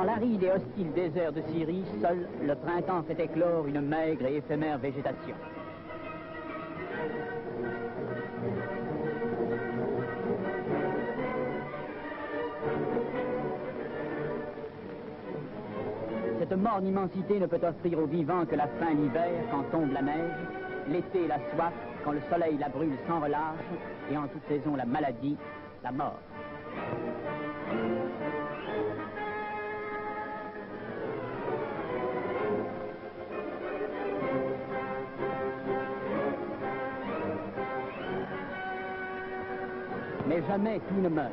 Dans l'aride et hostile désert de Syrie, seul le printemps fait éclore une maigre et éphémère végétation. Cette morne immensité ne peut offrir aux vivants que la faim l'hiver quand tombe la neige, l'été la soif quand le soleil la brûle sans relâche, et en toute saison la maladie, la mort. Mais jamais tout ne meurt.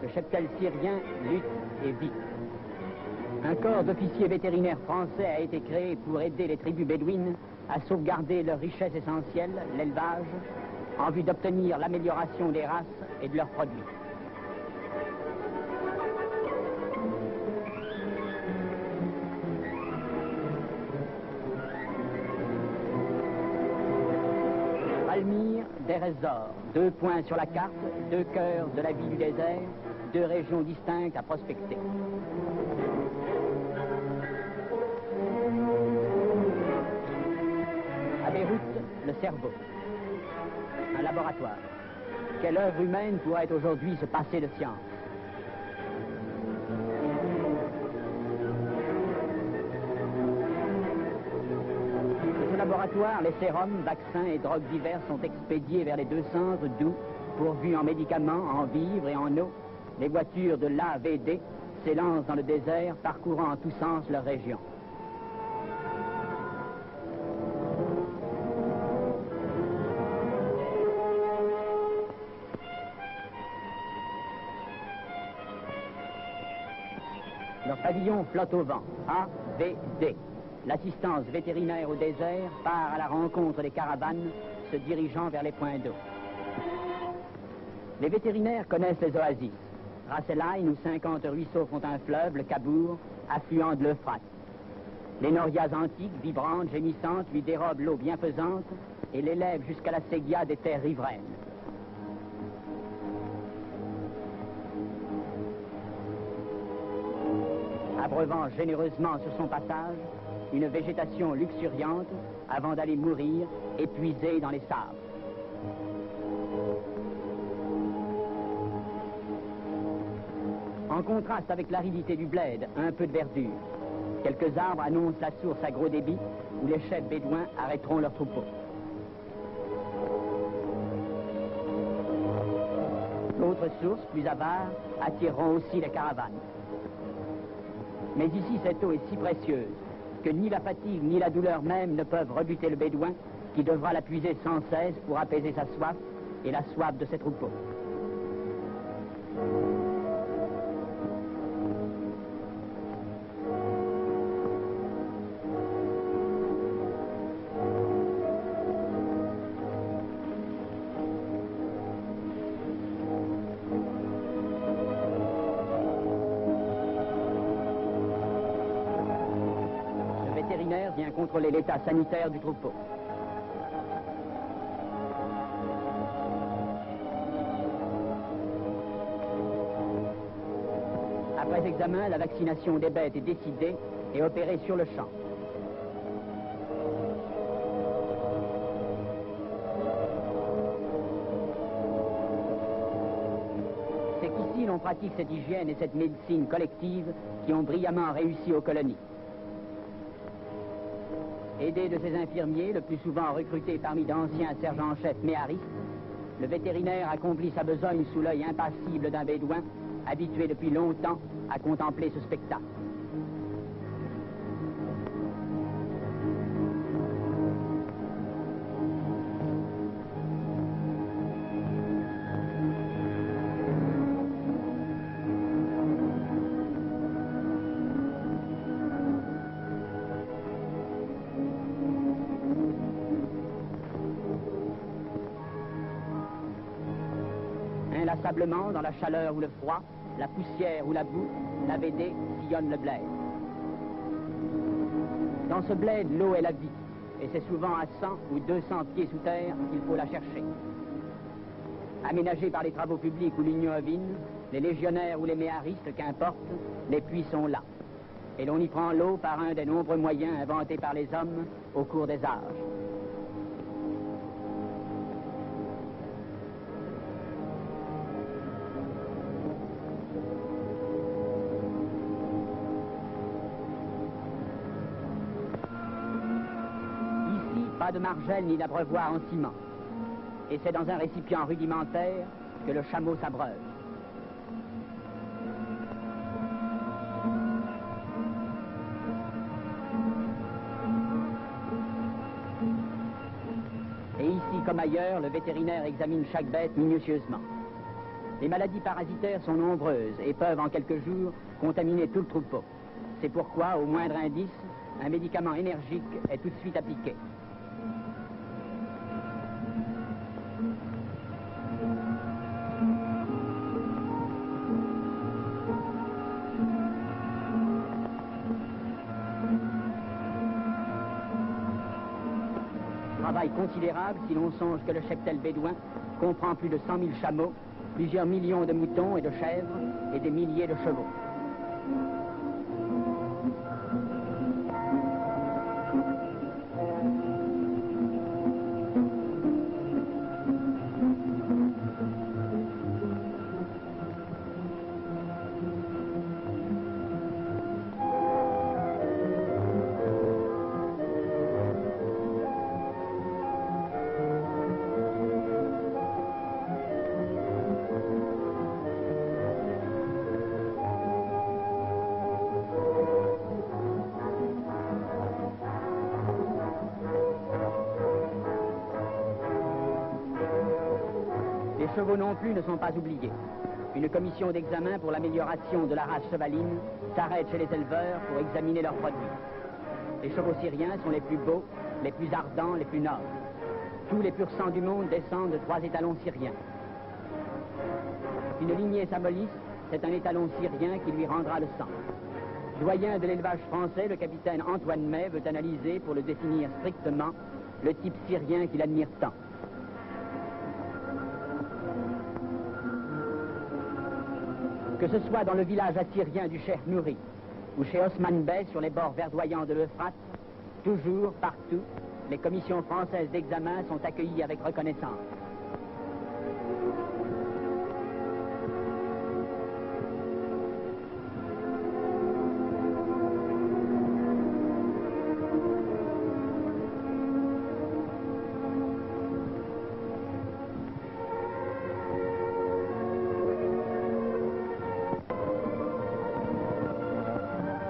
Le cheptel syrien lutte et vit. Un corps d'officiers vétérinaires français a été créé pour aider les tribus bédouines à sauvegarder leur richesse essentielle, l'élevage, en vue d'obtenir l'amélioration des races et de leurs produits. Palmyre, Deir ez-Zor, 2 points sur la carte, 2 cœurs de la vie du désert, 2 régions distinctes à prospecter. À Beyrouth, le cerveau, un laboratoire. Quelle œuvre humaine pourrait aujourd'hui se passer de science? De ce laboratoire, les sérums, vaccins et drogues diverses sont expédiés vers les 2 centres d'où, pourvus en médicaments, en vivres et en eau, les voitures de l'AVD s'élancent dans le désert, parcourant en tous sens leur région. Leur pavillon flotte au vent, AVD. L'assistance vétérinaire au désert part à la rencontre des caravanes se dirigeant vers les points d'eau. Les vétérinaires connaissent les oasis. Ras El Ain, où 50 ruisseaux font un fleuve, le Cabour, affluent de l'Euphrate. Les norias antiques, vibrantes, gémissantes, lui dérobent l'eau bienfaisante et l'élèvent jusqu'à la séquia des terres riveraines. Abreuvant généreusement sur son passage une végétation luxuriante avant d'aller mourir, épuisée dans les sables. En contraste avec l'aridité du bled, un peu de verdure. Quelques arbres annoncent la source à gros débit où les chefs bédouins arrêteront leurs troupeaux. D'autres sources, plus avares, attireront aussi les caravanes. Mais ici, cette eau est si précieuse que ni la fatigue ni la douleur même ne peuvent rebuter le bédouin qui devra la puiser sans cesse pour apaiser sa soif et la soif de ses troupeaux. Vient contrôler l'état sanitaire du troupeau. Après examen, la vaccination des bêtes est décidée et opérée sur le champ. C'est qu'ici l'on pratique cette hygiène et cette médecine collective qui ont brillamment réussi aux colonies. Aidé de ses infirmiers, le plus souvent recrutés parmi d'anciens sergents-chefs méharistes, le vétérinaire accomplit sa besogne sous l'œil impassible d'un bédouin, habitué depuis longtemps à contempler ce spectacle. Inlassablement, dans la chaleur ou le froid, la poussière ou la boue, l'AVD sillonne le bled. Dans ce bled, l'eau est la vie, et c'est souvent à 100 ou 200 pieds sous terre qu'il faut la chercher. Aménagée par les travaux publics ou l'Union ovine, Les légionnaires ou les méharistes, qu'importe, les puits sont là. Et l'on y prend l'eau par un des nombreux moyens inventés par les hommes au cours des âges. Ici, pas de margelle ni d'abreuvoir en ciment. Et c'est dans un récipient rudimentaire que le chameau s'abreuve. Et ici, comme ailleurs, le vétérinaire examine chaque bête minutieusement. Les maladies parasitaires sont nombreuses et peuvent en quelques jours contaminer tout le troupeau. C'est pourquoi, au moindre indice, un médicament énergique est tout de suite appliqué. Travail considérable si l'on songe que le cheptel bédouin comprend plus de 100 000 chameaux, plusieurs millions de moutons et de chèvres et des milliers de chevaux. Les chevaux non plus ne sont pas oubliés. Une commission d'examen pour l'amélioration de la race chevaline s'arrête chez les éleveurs pour examiner leurs produits. Les chevaux syriens sont les plus beaux, les plus ardents, les plus nobles. Tous les purs sangs du monde descendent de 3 étalons syriens. Une lignée s'abolisse, c'est un étalon syrien qui lui rendra le sang. Doyen de l'élevage français, le capitaine Antoine May veut analyser, pour le définir strictement, le type syrien qu'il admire tant. Que ce soit dans le village assyrien du Cheikh Nouri ou chez Osman Bey sur les bords verdoyants de l'Euphrate, toujours, partout, les commissions françaises d'examen sont accueillies avec reconnaissance.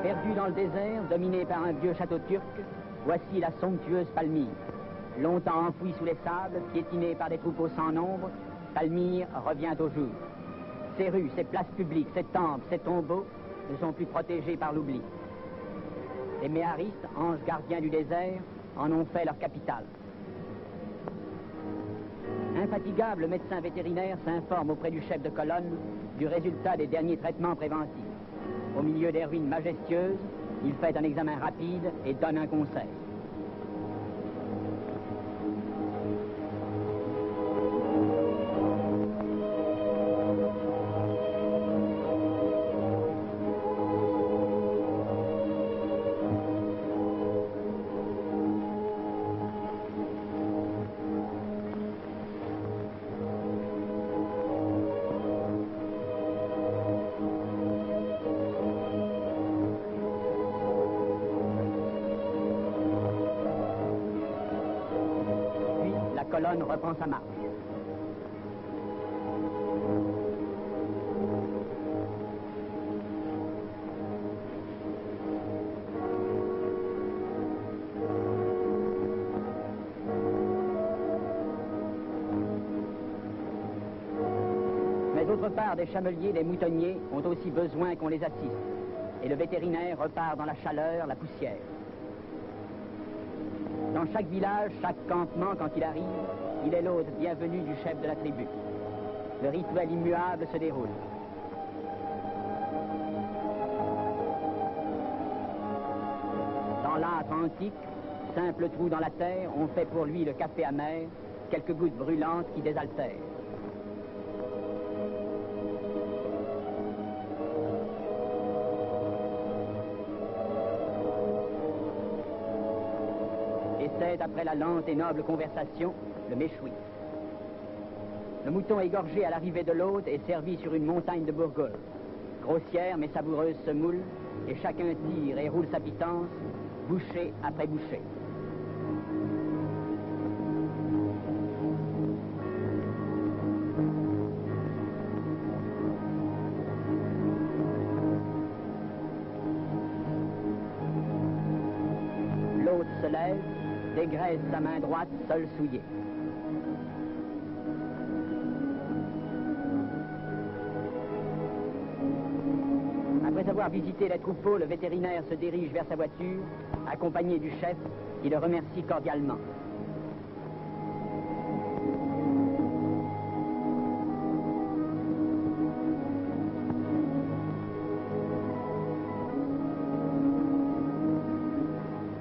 Perdu dans le désert, dominé par un vieux château turc, voici la somptueuse Palmyre. Longtemps enfouie sous les sables, piétinée par des troupeaux sans nombre, Palmyre revient au jour. Ses rues, ses places publiques, ses temples, ses tombeaux ne sont plus protégés par l'oubli. Les méharistes, anges gardiens du désert, en ont fait leur capitale. Infatigable, le médecin vétérinaire s'informe auprès du chef de colonne du résultat des derniers traitements préventifs. Au milieu des ruines majestueuses, il fait un examen rapide et donne un conseil. La colonne reprend sa marche. Mais d'autre part, des chameliers, des moutonniers ont aussi besoin qu'on les assiste. Et le vétérinaire repart dans la chaleur, la poussière. Dans chaque village, chaque campement, quand il arrive, il est l'hôte bienvenu du chef de la tribu. Le rituel immuable se déroule. Dans l'âtre antique, simple trou dans la terre, on fait pour lui le café amer, quelques gouttes brûlantes qui désaltèrent. succède après la lente et noble conversation, le méchoui. Le mouton égorgé à l'arrivée de l'hôte est servi sur une montagne de Bourgogne. Grossière mais savoureuse se moule, et chacun tire et roule sa pitance, bouchée après bouchée. L'hôte se lève, dégraisse sa main droite, seule souillée. Après avoir visité les troupeaux, le vétérinaire se dirige vers sa voiture, accompagné du chef, qui le remercie cordialement.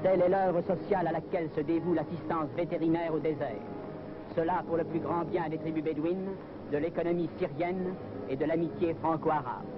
Telle est l'œuvre sociale à laquelle se dévoue l'assistance vétérinaire au désert. Cela pour le plus grand bien des tribus bédouines, de l'économie syrienne et de l'amitié franco-arabe.